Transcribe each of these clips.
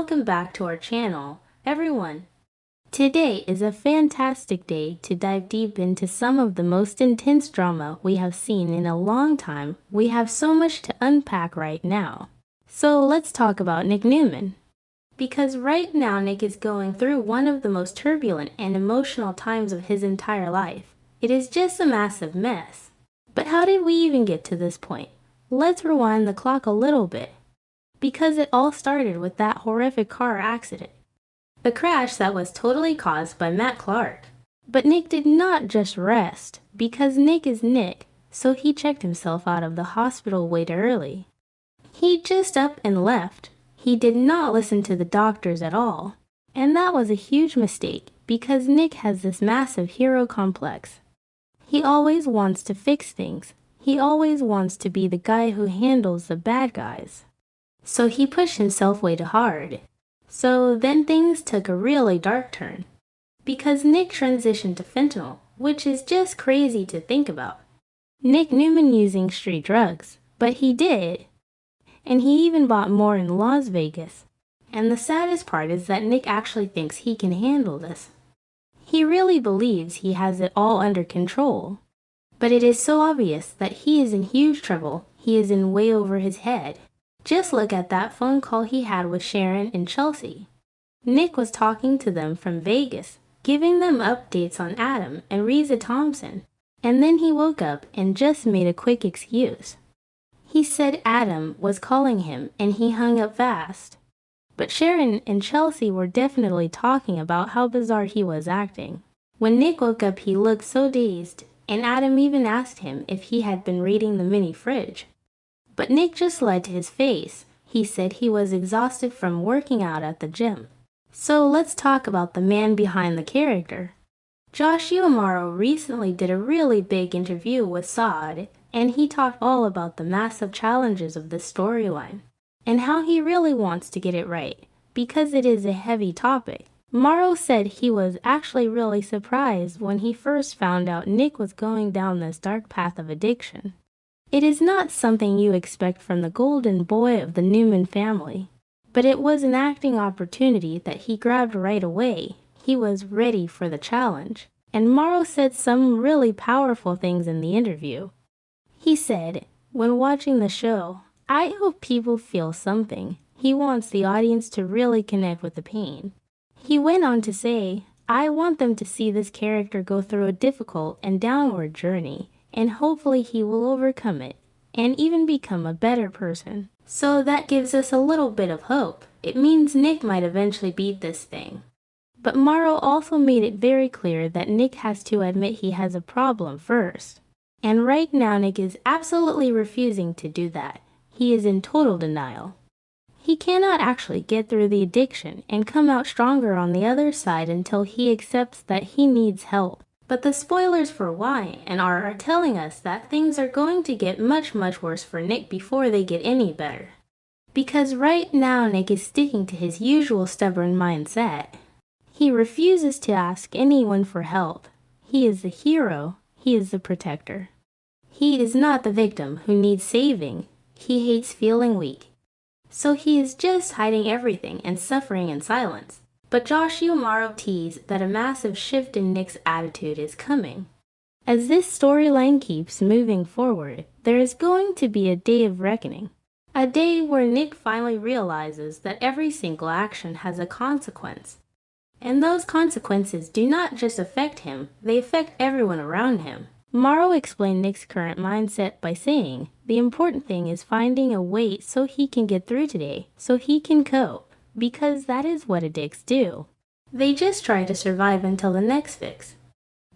welcome back to our channel, everyone. Today is a fantastic day to dive deep into some of the most intense drama we have seen in a long time. We have so much to unpack right now. So let's talk about Nick Newman. Because right now Nick is going through one of the most turbulent and emotional times of his entire life. It is just a massive mess. But how did we even get to this point? Let's rewind the clock a little bit. Because it all started with that horrific car accident. The crash that was totally caused by Matt Clark. But Nick did not just rest, because Nick is Nick, so he checked himself out of the hospital way too early. He just up and left. He did not listen to the doctors at all. And that was a huge mistake, because Nick has this massive hero complex. He always wants to fix things. He always wants to be the guy who handles the bad guys. So he pushed himself way too hard. So then things took a really dark turn. Because Nick transitioned to fentanyl, which is just crazy to think about. Nick Newman using street drugs, but he did. And he even bought more in Las Vegas. And the saddest part is that Nick actually thinks he can handle this. He really believes he has it all under control. But it is so obvious that he is in huge trouble. He is in way over his head. Just look at that phone call he had with Sharon and Chelsea. Nick was talking to them from Vegas, giving them updates on Adam and Reza Thompson. And then he woke up and just made a quick excuse. He said Adam was calling him and he hung up fast. But Sharon and Chelsea were definitely talking about how bizarre he was acting. When Nick woke up, he looked so dazed, and Adam even asked him if he had been reading the mini fridge. But Nick just lied to his face. He said he was exhausted from working out at the gym. So let's talk about the man behind the character. Josh Uomaro recently did a really big interview with Saad, and he talked all about the massive challenges of this storyline, and how he really wants to get it right, because it is a heavy topic. Morrow said he was actually really surprised when he first found out Nick was going down this dark path of addiction. It is not something you expect from the golden boy of the Newman family, but it was an acting opportunity that he grabbed right away. He was ready for the challenge, and Morrow said some really powerful things in the interview. He said, when watching the show, I hope people feel something. He wants the audience to really connect with the pain. He went on to say, I want them to see this character go through a difficult and downward journey, and hopefully he will overcome it, and even become a better person. So that gives us a little bit of hope. It means Nick might eventually beat this thing. But Morrow also made it very clear that Nick has to admit he has a problem first. And right now Nick is absolutely refusing to do that. He is in total denial. He cannot actually get through the addiction and come out stronger on the other side until he accepts that he needs help. But the spoilers for why and are telling us that things are going to get much worse for Nick before they get any better. Because right now Nick is sticking to his usual stubborn mindset. He refuses to ask anyone for help. He is the hero. He is the protector. He is not the victim who needs saving. He hates feeling weak. So he is just hiding everything and suffering in silence. But Josh Uomaro teased that a massive shift in Nick's attitude is coming. As this storyline keeps moving forward, there is going to be a day of reckoning. A day where Nick finally realizes that every single action has a consequence. And those consequences do not just affect him, they affect everyone around him. Morrow explained Nick's current mindset by saying, the important thing is finding a way so he can get through today, so he can cope. Because that is what addicts do. They just try to survive until the next fix.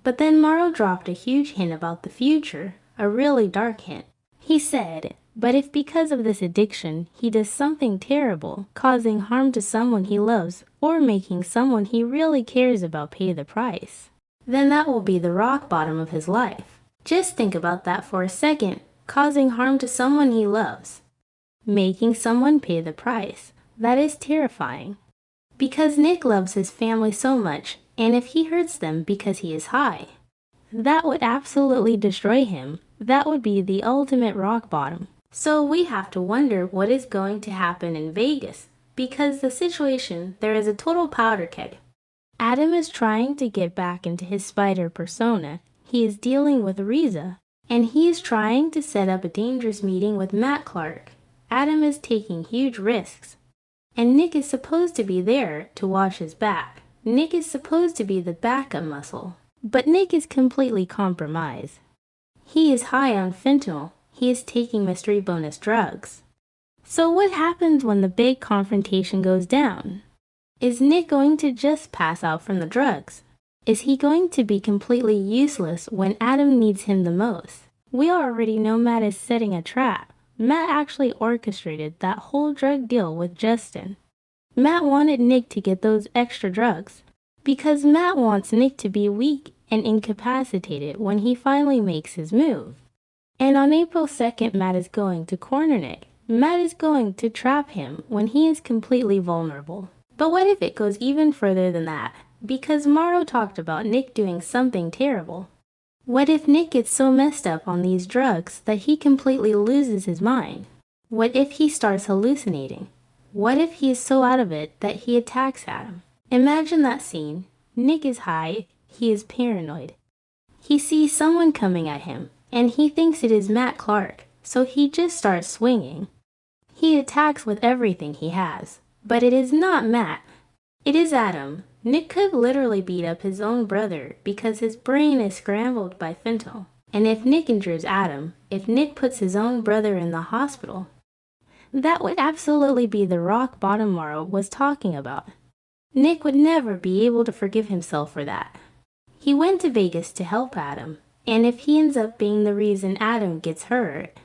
But then Morrow dropped a huge hint about the future, a really dark hint. He said, but if because of this addiction he does something terrible, causing harm to someone he loves, or making someone he really cares about pay the price, then that will be the rock bottom of his life. Just think about that for a second, causing harm to someone he loves, making someone pay the price. That is terrifying. Because Nick loves his family so much, and if he hurts them because he is high, that would absolutely destroy him. That would be the ultimate rock bottom. So we have to wonder what is going to happen in Vegas. because the situation, there is a total powder keg. Adam is trying to get back into his spider persona. He is dealing with Riza, and he is trying to set up a dangerous meeting with Matt Clark. Adam is taking huge risks, and Nick is supposed to be there to watch his back. Nick is supposed to be the backup muscle, but Nick is completely compromised. He is high on fentanyl. He is taking mystery bonus drugs. So what happens when the big confrontation goes down? Is Nick going to just pass out from the drugs? Is he going to be completely useless when Adam needs him the most? We already know Matt is setting a trap. Matt actually orchestrated that whole drug deal with Justin. Matt wanted Nick to get those extra drugs because Matt wants Nick to be weak and incapacitated when he finally makes his move. And on April 2nd, Matt is going to corner Nick. Matt is going to trap him when he is completely vulnerable. But what if it goes even further than that? Because Morrow talked about Nick doing something terrible. What if Nick gets so messed up on these drugs that he completely loses his mind? What if he starts hallucinating? What if he is so out of it that he attacks Adam? Imagine that scene. Nick is high. He is paranoid. He sees someone coming at him, and he thinks it is Matt Clark, so he just starts swinging. He attacks with everything he has. But it is not Matt. It is Adam. Nick could literally beat up his own brother because his brain is scrambled by fentanyl. And if Nick injures Adam, if Nick puts his own brother in the hospital, that would absolutely be the rock bottom Morrow was talking about. Nick would never be able to forgive himself for that. He went to Vegas to help Adam, and if he ends up being the reason Adam gets hurt,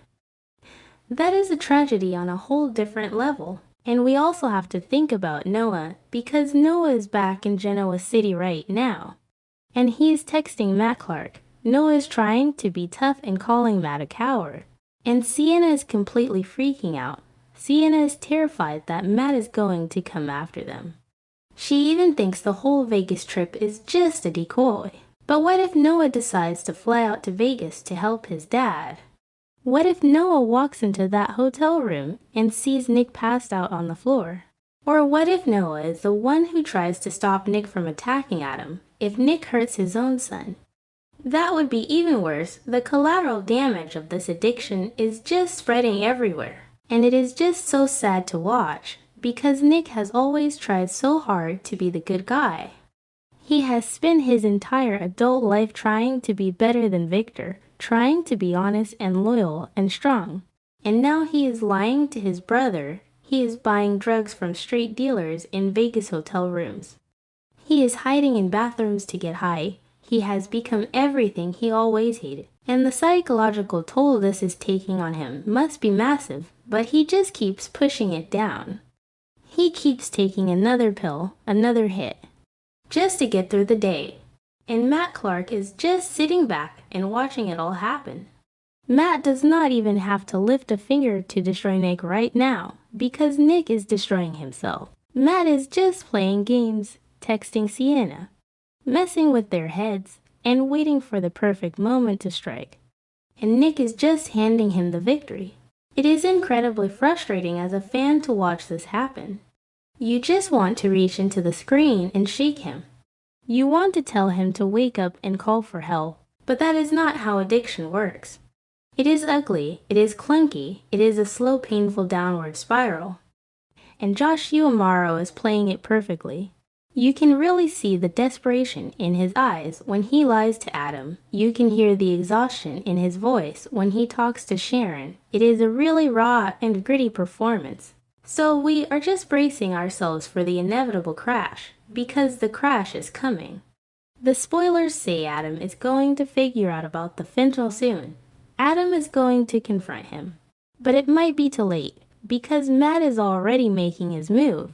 that is a tragedy on a whole different level. And we also have to think about Noah, because Noah is back in Genoa City right now. And he is texting Matt Clark. Noah is trying to be tough and calling Matt a coward. And Sienna is completely freaking out. Sienna is terrified that Matt is going to come after them. She even thinks the whole Vegas trip is just a decoy. But what if Noah decides to fly out to Vegas to help his dad? What if Noah walks into that hotel room and sees Nick passed out on the floor? Or what if Noah is the one who tries to stop Nick from attacking Adam if Nick hurts his own son? That would be even worse. The collateral damage of this addiction is just spreading everywhere. And it is just so sad to watch because Nick has always tried so hard to be the good guy. He has spent his entire adult life trying to be better than Victor, trying to be honest and loyal and strong. And now he is lying to his brother. He is buying drugs from street dealers in Vegas hotel rooms. He is hiding in bathrooms to get high. He has become everything he always hated. And the psychological toll this is taking on him must be massive, but he just keeps pushing it down. He keeps taking another pill, another hit, just to get through the day. And Matt Clark is just sitting back and watching it all happen. Matt does not even have to lift a finger to destroy Nick right now, because Nick is destroying himself. Matt is just playing games, texting Sienna, messing with their heads, and waiting for the perfect moment to strike. And Nick is just handing him the victory. It is incredibly frustrating as a fan to watch this happen. You just want to reach into the screen and shake him. You want to tell him to wake up and call for help, but that is not how addiction works. It is ugly, it is clunky, it is a slow, painful downward spiral. And Josh Morrow is playing it perfectly. You can really see the desperation in his eyes when he lies to Adam. You can hear the exhaustion in his voice when he talks to Sharon. It is a really raw and gritty performance. So we are just bracing ourselves for the inevitable crash, because the crash is coming. The spoilers say Adam is going to figure out about the fentanyl soon. Adam is going to confront him. But it might be too late, because Matt is already making his move.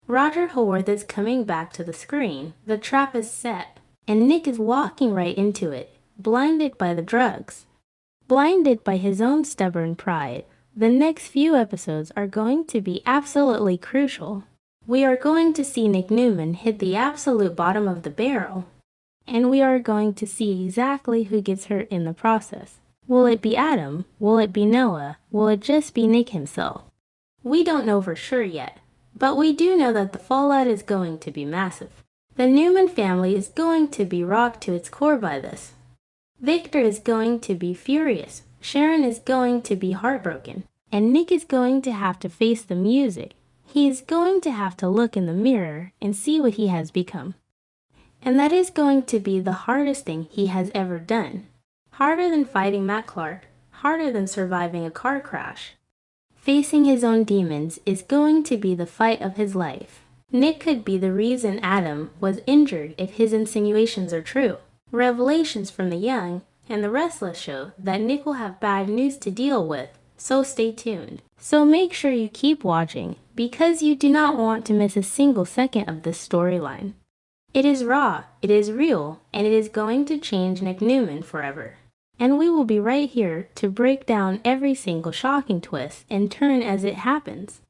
Roger Haworth is coming back to the screen. The trap is set, and Nick is walking right into it, blinded by the drugs. Blinded by his own stubborn pride. The next few episodes are going to be absolutely crucial. We are going to see Nick Newman hit the absolute bottom of the barrel. And we are going to see exactly who gets hurt in the process. Will it be Adam? Will it be Noah? Will it just be Nick himself? We don't know for sure yet. But we do know that the fallout is going to be massive. The Newman family is going to be rocked to its core by this. Victor is going to be furious, Sharon is going to be heartbroken, and Nick is going to have to face the music. He is going to have to look in the mirror and see what he has become. And that is going to be the hardest thing he has ever done. Harder than fighting Matt Clark, harder than surviving a car crash. Facing his own demons is going to be the fight of his life. Nick could be the reason Adam was injured if his insinuations are true. Revelations from the young and the Restless show that Nick will have bad news to deal with, so stay tuned. So make sure you keep watching because you do not want to miss a single second of this storyline. It is raw, it is real, and it is going to change Nick Newman forever. And we will be right here to break down every single shocking twist and turn as it happens.